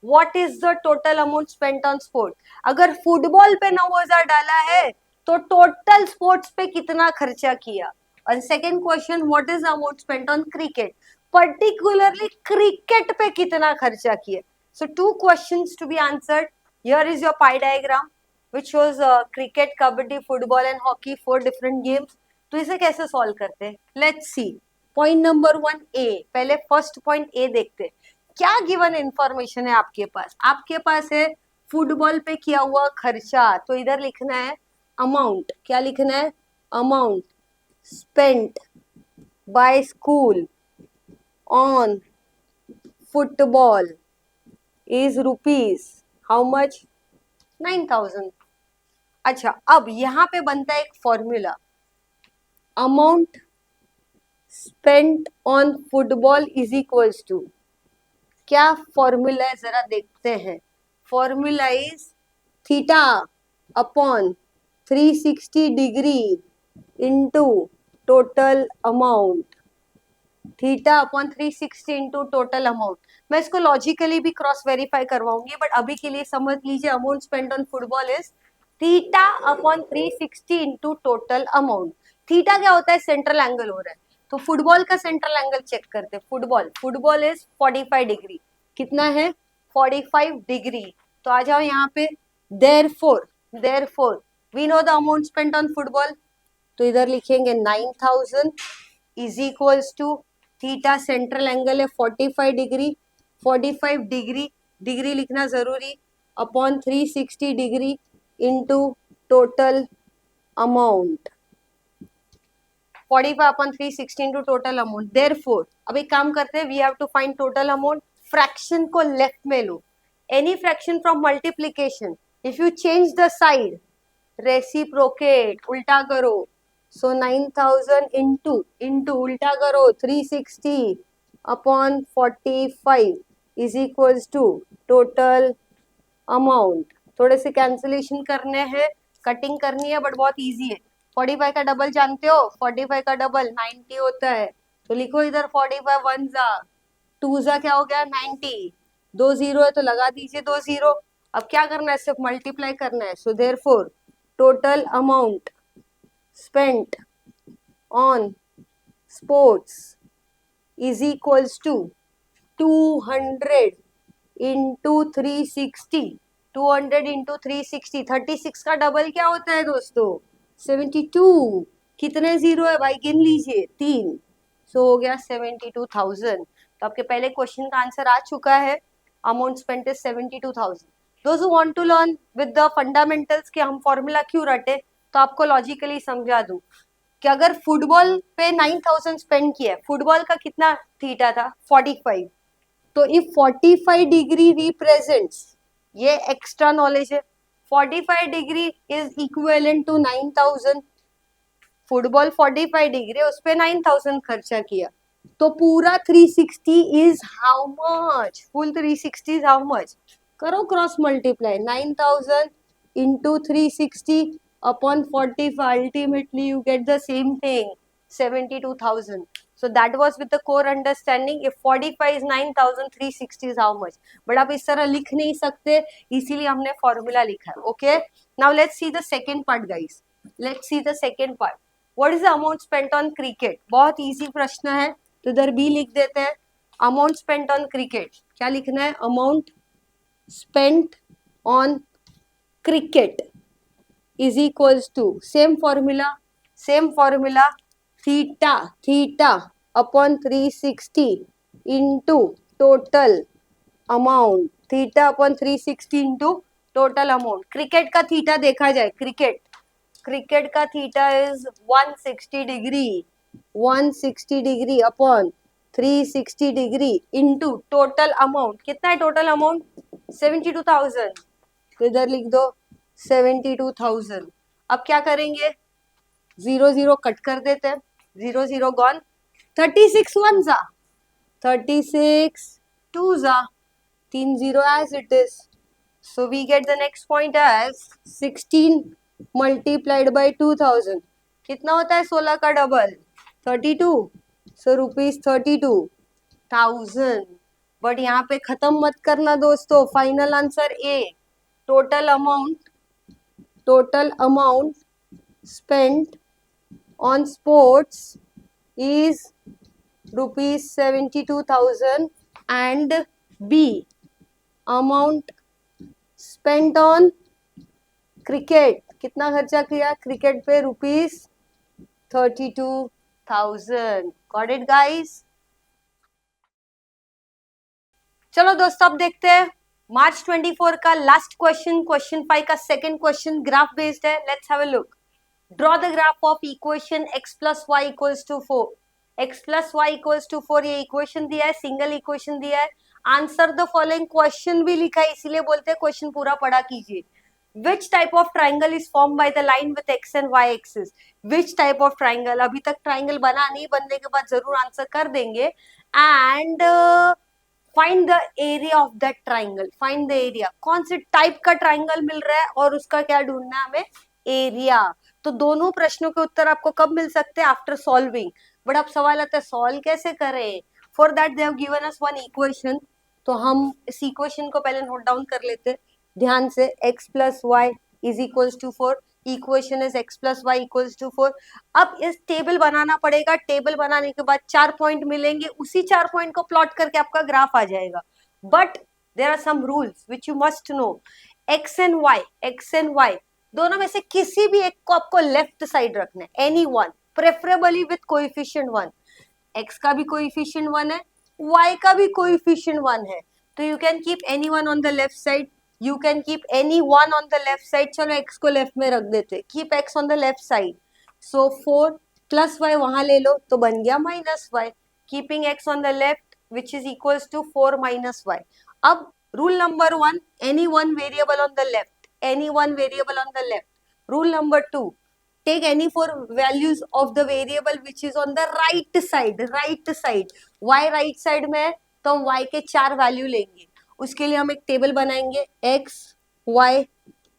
What is the total amount spent on sport? अगर फुटबॉल पे 9,000 डाला है तो टोटल स्पोर्ट्स पे कितना खर्चा किया? और second question, what is amount spent on cricket? Particularly cricket पे कितना खर्चा किया? So 2 questions to be answered. Here is your pie diagram which shows cricket, kabaddi, football and hockey, 4 different games. तो इसे कैसे सॉल्व करते हैं? Let's see. Point number 1 A. पहले फर्स्ट पॉइंट A देखते हैं। क्या गिवन इंफॉर्मेशन है आपके पास? आपके पास है फुटबॉल पे किया हुआ खर्चा, तो इधर लिखना है अमाउंट। क्या लिखना है? Amount spent by school on football is rupees how much? 9,000। अच्छा, अब यहां पे बनता है एक formula, amount spent on football is equals to, क्या फॉर्मूला है जरा देखते हैं। Formula is theta upon 360 degree into total amount, theta upon 360 into total amount. मैं इसको लॉजिकली भी क्रॉस वेरीफाई करवाऊंगी, बट अभी के लिए समझ लीजिए amount spend on football is theta upon 360 into total amount. Theta क्या होता है? सेंट्रल एंगल हो रहा है, तो फुटबॉल का सेंट्रल एंगल चेक करते हैं। Football is 45 degree. कितना है? 45 डिग्री। तो आ जाओ यहाँ पे, therefore we know the amount spent on football, तो इधर लिखेंगे 9,000 is equals to theta, central angle है 45 डिग्री, 45 डिग्री, डिग्री लिखना जरूरी, upon 360 degree into total amount, 45 upon 360 into total amount. Therefore अब एक काम करते हैं, we have to find total amount. Fraction को लेफ्ट में लो, any fraction from multiplication, if you change the side, reciprocate, उल्टा करो, सो 9,000 इंटू उल्टा करो 360 upon 45 is equals to total amount. थोड़े से कैंसिलेशन करने हैं, कटिंग करनी है, बट बहुत इजी है। 45 का डबल जानते हो? 45 का डबल 90 होता है, तो लिखो इधर 45 1 जा 2 जा, क्या हो गया? 90। 2 जीरो है तो लगा दीजिए 2 जीरो। अब क्या करना है? सिर्फ मल्टीप्लाई करना है। So therefore total amount spent on sports is equals to 200 into 360, 200 into 360, 36 का डबल क्या होता है दोस्तों? 72। कितने जीरो है भाई? गिन लीजिए, 3। सो हो गया 72,000। तो आपके पहले क्वेश्चन का आंसर आ चुका है, amount spent is 72,000। Those who want to learn with the fundamentals कि हम फॉर्मूला क्यों रटे, तो आपको लॉजिकली समझा दूं कि अगर फुटबॉल पे 9,000 स्पेंड किया, फुटबॉल का कितना थीटा था? 45। तो इफ 45 डिग्री रिप्रेजेंट्स, ये एक्स्ट्रा नॉलेज है, 45 degree is equivalent to 9,000। Football 45 degree, उस पे 9,000 खर्चा किया, तो पूरा 360 is how much? Full 360 is how much? करो cross multiply, 9,000 into 360 upon 45, ultimately you get the same thing, 72,000. So that was with the core understanding. If 45 is 9,360 is how much? But आप इस तरह लिख नहीं सकते, इसीलिए हमने फॉर्मूला लिखा है. Okay. Now let's see the second part, guys. Let's see the second part. What is the amount spent on cricket? बहुत easy प्रश्न है, तो इधर B लिख देते हैं. Amount spent on cricket. क्या लिखना है? Amount spent on cricket is equals to same formula theta upon 360 into total amount. theta upon 360 into total amount. Cricket का थीटा देखा जाए, क्रिकेट का theta is 160 degree upon 360 degree into total amount. कितना है टोटल अमाउंट? 72,000. तो इधर लिख दो 72,000. अब क्या करेंगे? 0 कट कर देते हैं. 0 गॉन. 36 1 जा, 36 2 जा, 3 0 as it is. So we get the next point as 16 multiplied by 2000. कितना होता है 16 का डबल? 32. So rupees 32,000. बट यहाँ पे खत्म मत करना दोस्तों. Final answer A. Total amount spent on sports is rupees 72,000 and B amount spent on cricket. कितना खर्चा किया क्रिकेट पे? rupees 32,000. Got it guys? चलो दोस्तों अब देखते हैं मार्च 24 का लास्ट क्वेश्चन 5 का सेकेंड क्वेश्चन ग्राफ बेस्ड है. Let's have a look. Draw the graph of equation x plus y equals to 4. x plus y equals to 4 ये इक्वेशन दिया है, सिंगल इक्वेशन दिया है. आंसर द फॉलोइंग क्वेश्चन भी लिखा है, इसीलिए बोलते हैं क्वेश्चन पूरा पढ़ा कीजिए. Which type of triangle is formed by the line with x and y axis? Which type of triangle? अभी तक ट्राइंगल बना नहीं, बनने के बाद जरूर आंसर कर देंगे. And find the area of that triangle. Find the area. कौन से टाइप का ट्राइंगल मिल रहा है और उसका क्या ढूंढना है हमें? एरिया. तो दोनों प्रश्नों के उत्तर आपको कब मिल सकते हैं? After solving. बट अब सवाल आता है सॉल्व कैसे करें? For that they have given us one equation. तो हम इस इक्वेशन को पहले नोट डाउन कर लेते हैं ध्यान से. x plus y is equals to 4. Equation is x plus y equals to 4. अब इस टेबल बनाना पड़ेगा. टेबल बनाने के बाद 4 पॉइंट मिलेंगे, उसी 4 पॉइंट को प्लॉट करके आपका ग्राफ आ जाएगा. But there are some rules which you must know. x एंड y दोनों में से किसी भी एक को आपको लेफ्ट साइड रखना है. Any one, preferably with coefficient 1. x का भी कोएफिशिएंट 1 है, y का भी कोएफिशिएंट 1 है. तो you can keep any one on the left side. You can keep any one on the left side. चलो x को लेफ्ट में रख देते. Keep x on the left side. So 4 plus y वहां ले लो तो बन गया minus y. Keeping x on the left which is equals to 4 minus y. अब rule number 1, any one variable on the left. Any one variable on the left. Rule number 2, take any 4 values of the variable which is on the right side. y right side में है तो हम y के 4 वैल्यू लेंगे. उसके लिए हम एक टेबल बनाएंगे x y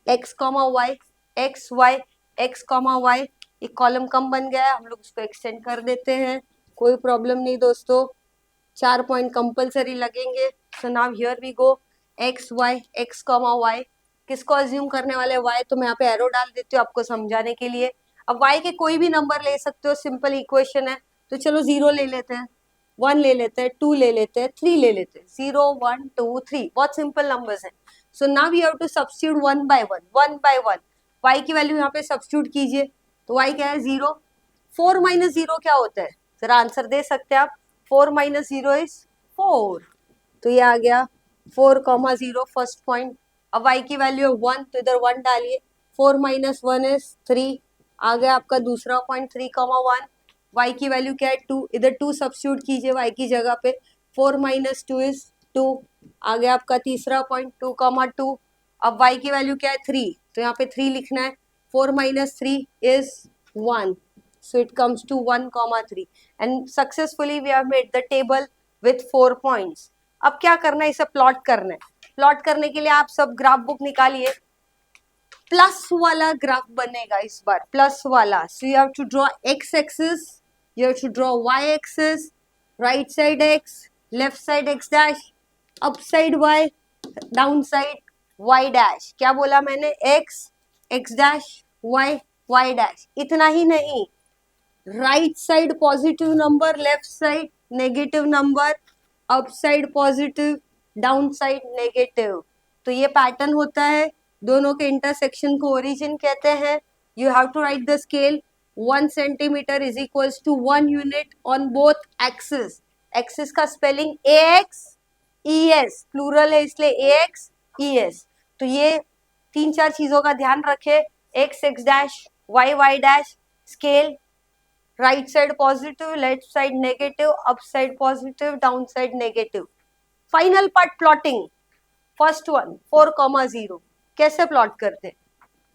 x y x y x y. एक कॉलम कम बन गया है, हम लोग उसको एक्सटेंड कर देते हैं, कोई प्रॉब्लम नहीं दोस्तों. 4 पॉइंट कंपल्सरी लगेंगे. So now here we go. x y y किसको अज्यूम करने वाले y, तो मैं यहाँ पे एरो डाल देती हूँ आपको समझाने के लिए. अब y के कोई भी नंबर ले सकते हो, सिंपल इक्वेशन है. तो चलो 0 ले लेते हैं, 1 ले लेते हैं, 2 ले लेते हैं, 3 ले लेते हैं. 0 1 2 3 बहुत सिंपल नंबर्स हैं. So now we have to substitute one by one. y की वैल्यू यहाँ पे सब्स्टिट्यूट कीजिए. तो y क्या है? 0. 4 माइनस 0 क्या होता है? जरा आंसर दे सकते हैं आप. 4 माइनस 0 इज 4. तो ये आ गया 4,0 फर्स्ट पॉइंट. अब y की वैल्यू है 1 तो इधर 1 डालिए. 4 माइनस 1 इज 3. आ गया आपका दूसरा पॉइंट 3,1. y की वैल्यू क्या है? 2. इधर 2 सब्स्टिट्यूट कीजिए y की जगह पे. 4 माइनस 2 इज 2. आ गया आपका तीसरा पॉइंट 2,2. अब y की वैल्यू क्या है? 3. तो यहाँ पे 3 लिखना है. 4 minus 3 is 1. So it comes to 1,3. And successfully we have made the table with 4 points. अब क्या करना है? इसे प्लॉट करना है. प्लॉट करने के लिए आप सब ग्राफ बुक निकालिए. प्लस वाला ग्राफ बनेगा इस बार, प्लस वाला. So you have to draw x axis You have to draw y axis, right side x, left side x dash, upside y, downside y dash. क्या बोला मैंने? x, x dash, y, y dash. इतना ही नहीं, right side positive number, left side negative number, up side positive, down side negative. तो ये पैटर्न होता है. दोनों के इंटरसेक्शन को ओरिजिन कहते हैं. You have to write the scale. 1 centimetre is equals to 1 unit on both axis. Axis का स्पेलिंग AX ES, प्लूरल है इसलिए AX ES. तो ये 3-4 चीजों का ध्यान रखे. X X dash, Y Y dash, scale, right side positive, left side negative, up side positive, down side negative. Final part plotting. First one 4,0. कैसे प्लॉट करते?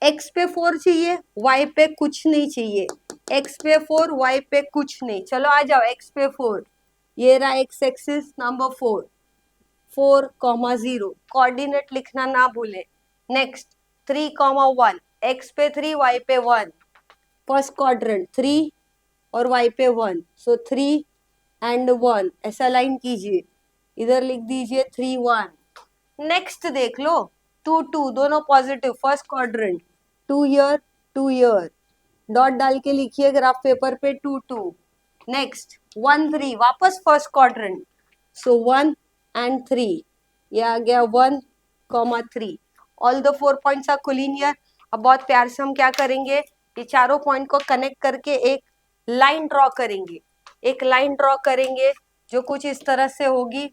x पे 4 चाहिए, y पे कुछ नहीं चाहिए. x पे 4, y पे कुछ नहीं. चलो आ जाओ. x पे 4, ये रहा x एक्सिस नंबर 4, 4,0. कोऑर्डिनेट लिखना ना भूले. नेक्स्ट 3,1, x पे 3, y पे 1. फर्स्ट क्वाड्रेंट 3 और y पे 1, सो 3 एंड 1 ऐसा लाइन कीजिए. इधर लिख दीजिए 3 1. नेक्स्ट देख लो 2 2, दोनों positive. First quadrant 2 year 2 year, dot डाल के लिखिए ग्राफ पेपर पे 2 2. नेक्स्ट 1 3, वापस फर्स्ट क्वाड्रेंट, सो 1 एंड 3. ये आ गया 1,3. All the 4 points are collinear. अब बहुत प्यार से हम क्या करेंगे, ये चारों पॉइंट को कनेक्ट करके एक लाइन ड्रॉ करेंगे. एक लाइन ड्रॉ करेंगे जो कुछ इस तरह से होगी.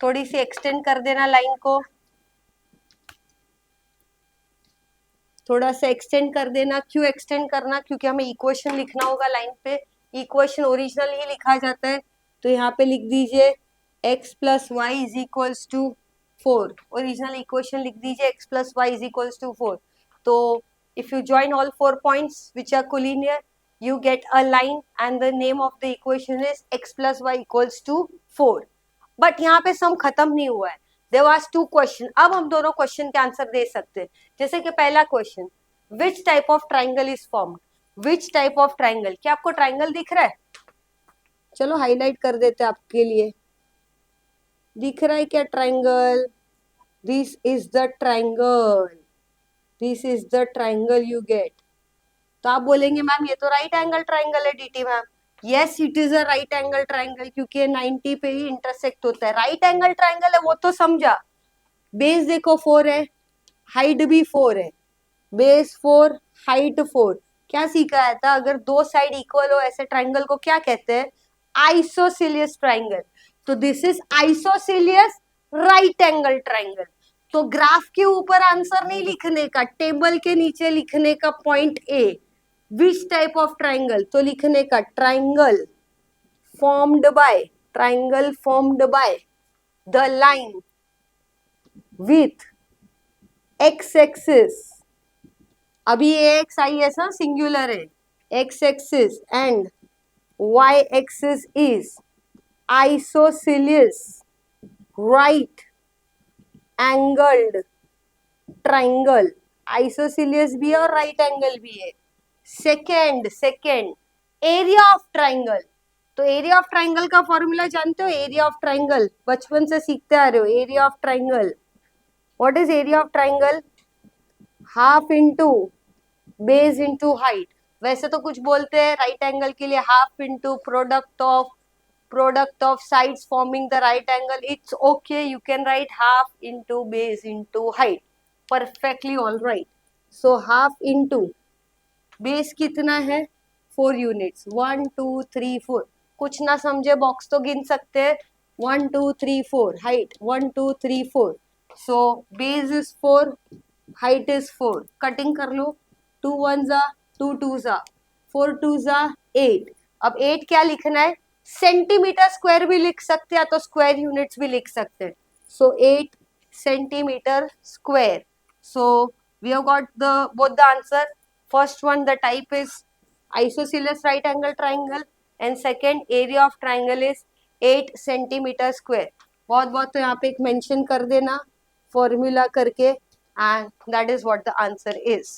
थोड़ी सी एक्सटेंड कर देना लाइन को, थोड़ा सा एक्सटेंड कर देना. क्यों एक्सटेंड करना? क्योंकि हमें इक्वेशन लिखना होगा लाइन पे. इक्वेशन ओरिजिनल ही लिखा जाता है. तो यहाँ पे लिख दीजिए x plus y is equals to 4. Original equation लिख दीजिए x plus y is equals to 4. तो if you join all 4 points which are collinear, you get a line and the name of the equation is x plus y equals to 4. But यहाँ पे सम खत्म नहीं हुआ है. There was 2 question. अब हम दोनों क्वेश्चन के आंसर दे सकते हैं. जैसे कि पहला question, which type of triangle is formed. Which type of triangle, क्या आपको ट्राइंगल दिख रहा है? चलो हाईलाइट कर देते हैं आपके लिए. दिख रहा है क्या triangle? This is the triangle. This is the triangle you get. तो आप बोलेंगे मैम ये तो राइट एंगल ट्राइंगल है डीटी ma'am. Yes it is a right angle triangle, क्योंकि 90 पे ही इंटरसेक्ट होता है. राइट एंगल ट्राइंगल है वो तो समझा. बेस देखो 4 है, हाइट भी 4 है. Base 4, height 4. क्या सीखा था? अगर दो साइड इक्वल हो ऐसे ट्राइंगल को क्या कहते हैं? Isosceles triangle. तो this is isosceles right angle triangle. तो ग्राफ के ऊपर आंसर नहीं लिखने का, टेबल के नीचे लिखने का. Point A, which type of triangle, तो लिखने का triangle formed by, triangle formed by the line with X axis. अभी एक्स आई एस ना सिंगुलर है. X axis and Y axis is isosceles right angled triangle. Isosceles भी है और राइट एंगल भी है. Second area of triangle. तो एरिया ऑफ ट्राइंगल का फॉर्मूला जानते हो? एरिया ऑफ ट्राइंगल बचपन से सीखते आ रहे हो. Area of triangle, what is area of triangle? Half into base into height. वैसे तो कुछ बोलते हैं राइट एंगल के लिए half into product of sides forming the right angle. It's okay, you can right half into base into height. Perfectly all right. So half into base कितना है? 4 यूनिट्स. 1 2 3 4. कुछ ना समझे बॉक्स तो गिन सकते हैं. 1 2 3 4. Height 1 2 3 4. So base is 4, height is 4. Cutting कर लो. 2 1 जा, 2 2 जा, 4 2 जा 8. अब 8 क्या लिखना है? सेंटीमीटर स्क्वायर भी लिख सकते हैं तो स्क्वायर यूनिट्स भी लिख सकते हैं. So 8 centimetre square. So we have got the both the answer. First one, the type is isosceles right angle triangle, and second area of triangle is 8 centimeter square. बहुत तो यहाँ पे एक मेंशन कर देना फॉर्मूला करके, and that is what the answer is.